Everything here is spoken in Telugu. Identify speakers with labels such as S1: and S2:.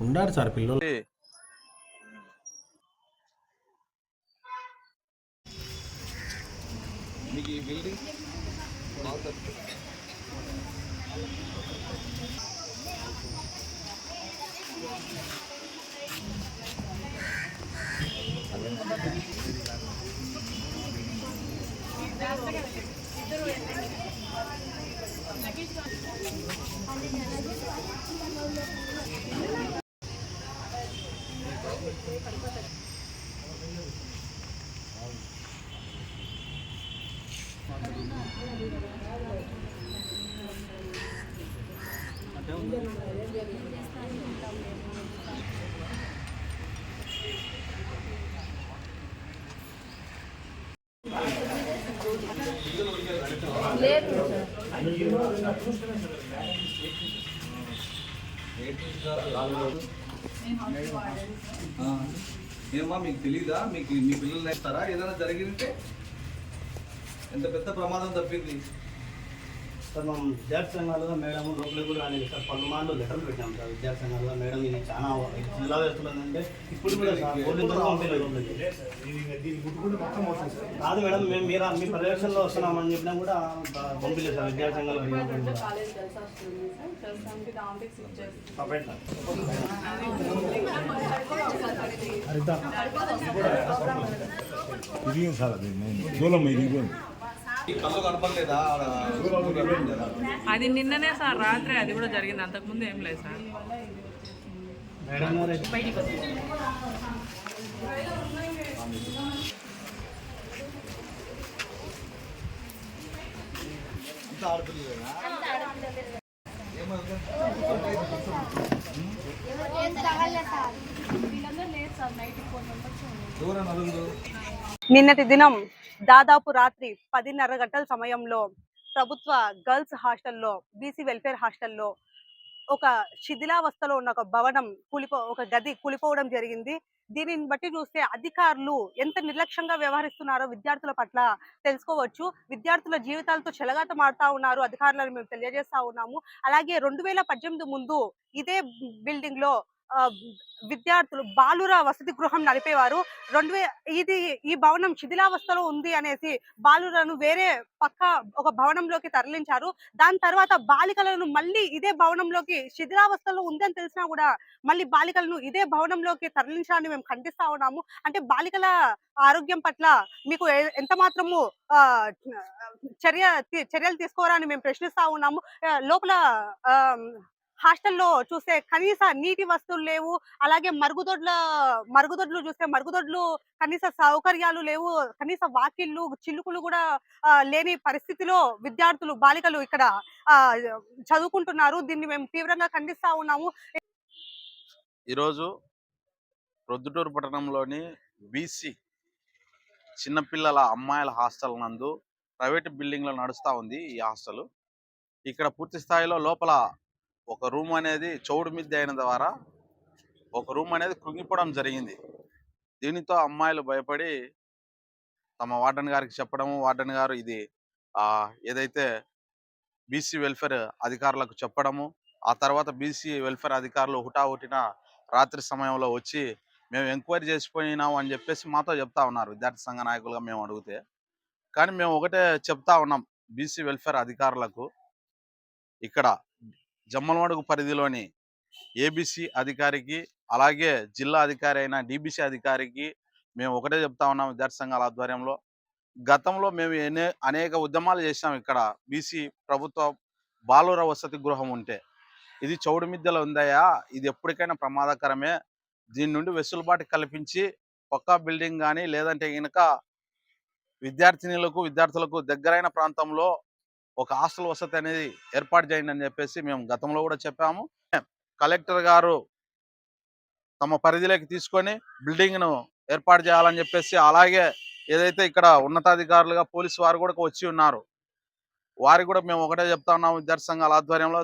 S1: ఉండారు సార్ పిల్లలు.
S2: మీకు ఈ బిల్డింగ్ ఏమా మీకు తెలీదా? మీకు మీ పిల్లలు నేస్తారా? ఏదైనా జరిగింటే ఎంత పెద్ద ప్రమాదం తప్పింది
S3: సార్ మనం విద్యార్థి సంఘాలుగా మేడం లోపలికి కూడా రాలేదు సార్. పలుమార్లు లెటర్లు పెట్టాం సార్ విద్యార్థి సంఘాలుగా. మేడం ఇది చాలా జిల్లా వేస్తుందంటే ఇప్పుడు కూడా సార్ కాదు మేడం, మేము మీ పర్యవేక్షణలో వస్తున్నామని చెప్పినా కూడా పంపించలేదు సార్ విద్యార్థి సంఘాలు.
S4: ఇది సార్ అది దూరం ఇది
S2: కళ్ళు కనపడలేదా?
S5: అది నిన్ననే సార్ రాత్రి అది కూడా జరిగింది, అంతకుముందు ఏం లేదు సార్.
S6: నిన్నటి దినం దాదాపు రాత్రి 10:30 గంటల సమయంలో ప్రభుత్వ గర్ల్స్ హాస్టల్లో, బీసీ వెల్ఫేర్ హాస్టల్లో ఒక శిథిలావస్థలో ఉన్న ఒక గది కూలిపోవడం జరిగింది. దీనిని బట్టి చూస్తే అధికారులు ఎంత నిర్లక్ష్యంగా వ్యవహరిస్తున్నారో విద్యార్థుల పట్ల తెలుసుకోవచ్చు. విద్యార్థుల జీవితాలతో చెలగాటమాడుతా ఉన్నారు అధికారులను మేము తెలియజేస్తా ఉన్నాము. అలాగే 2018 ముందు ఇదే బిల్డింగ్ లో విద్యార్థులు బాలుర వసతి గృహం నడిపేవారు. ఈ భవనం శిథిలావస్థలో ఉంది అనేసి బాలులను వేరే పక్క ఒక భవనంలోకి తరలించారు. దాని తర్వాత బాలికలను మళ్ళీ ఇదే భవనంలోకి, శిథిలావస్థలో ఉందని తెలిసినా కూడా మళ్ళీ బాలికలను ఇదే భవనంలోకి తరలించాలని మేము ఖండిస్తా ఉన్నాము. అంటే బాలికల ఆరోగ్యం పట్ల మీకు ఎంత మాత్రము చర్యలు తీసుకోవాలని మేము ప్రశ్నిస్తా ఉన్నాము. లోపల హాస్టల్లో చూస్తే కనీస నీటి వస్తువులు లేవు. అలాగే మరుగుదొడ్లు చూస్తే మరుగుదొడ్లు కనీస సౌకర్యాలు లేవు. కనీస వాకిళ్ళు, చిలుకులు కూడా లేని పరిస్థితిలో విద్యార్థులు, బాలికలు ఇక్కడ చదువుకుంటున్నారు. దీన్ని మేము తీవ్రంగా ఖండిస్తా ఉన్నాము.
S7: ఈరోజు ప్రొద్దుటూరు పట్టణంలోని బీసీ చిన్నపిల్లల అమ్మాయిల హాస్టల్ నందు ప్రైవేట్ బిల్డింగ్లో నడుస్తూ ఉంది ఈ హాస్టల్. ఇక్కడ పూర్తి స్థాయిలో లోపల ఒక రూమ్ అనేది చౌడు మిద్దె అయిన ద్వారా ఒక రూమ్ అనేది కృంగిపోవడం జరిగింది. దీనితో అమ్మాయిలు భయపడి తమ వార్డెన్ గారికి చెప్పడము, వార్డెన్ గారు ఇది ఏదైతే బీసీ వెల్ఫేర్ అధికారులకు చెప్పడము, ఆ తర్వాత బీసీ వెల్ఫేర్ అధికారులు హుటాహుటిన రాత్రి సమయంలో వచ్చి మేము ఎంక్వైరీ చేసిపోయినాము అని చెప్పేసి మాతో చెప్తా ఉన్నారు. విద్యార్థి సంఘ నాయకులుగా మేము అడిగితే, కానీ మేము ఒకటే చెప్తా ఉన్నాం బీసీ వెల్ఫేర్ అధికారులకు, ఇక్కడ జమ్మలమడుగు పరిధిలోని ఏబిసి అధికారికి అలాగే జిల్లా అధికారి అయిన డిబిసి అధికారికి మేము ఒకటే చెప్తా ఉన్నాం విద్యార్థి సంఘాల ఆధ్వర్యంలో. గతంలో మేము అనేక ఉద్యమాలు చేశాం. ఇక్కడ బీసీ ప్రభుత్వ బాలుర వసతి గృహం ఉంటే ఇది చౌడు మిద్దెలో ఉందయ్యా, ఇది ఎప్పటికైనా ప్రమాదకరమే, దీని నుండి వెసులుబాటు కల్పించి పక్కా బిల్డింగ్ కానీ లేదంటే కనుక విద్యార్థులకు దగ్గరైన ప్రాంతంలో ఒక హాస్టల్ వసతి అనేది ఏర్పాటు చేయండి అని చెప్పేసి మేము గతంలో కూడా చెప్పాము. కలెక్టర్ గారు తమ పరిధిలోకి తీసుకొని బిల్డింగ్ను ఏర్పాటు చేయాలని చెప్పేసి, అలాగే ఏదైతే ఇక్కడ ఉన్నతాధికారులుగా పోలీసు వారు కూడా వచ్చి ఉన్నారు, వారికి కూడా మేము ఒకటే చెప్తా ఉన్నాము విద్యార్థి సంఘాల ఆధ్వర్యంలో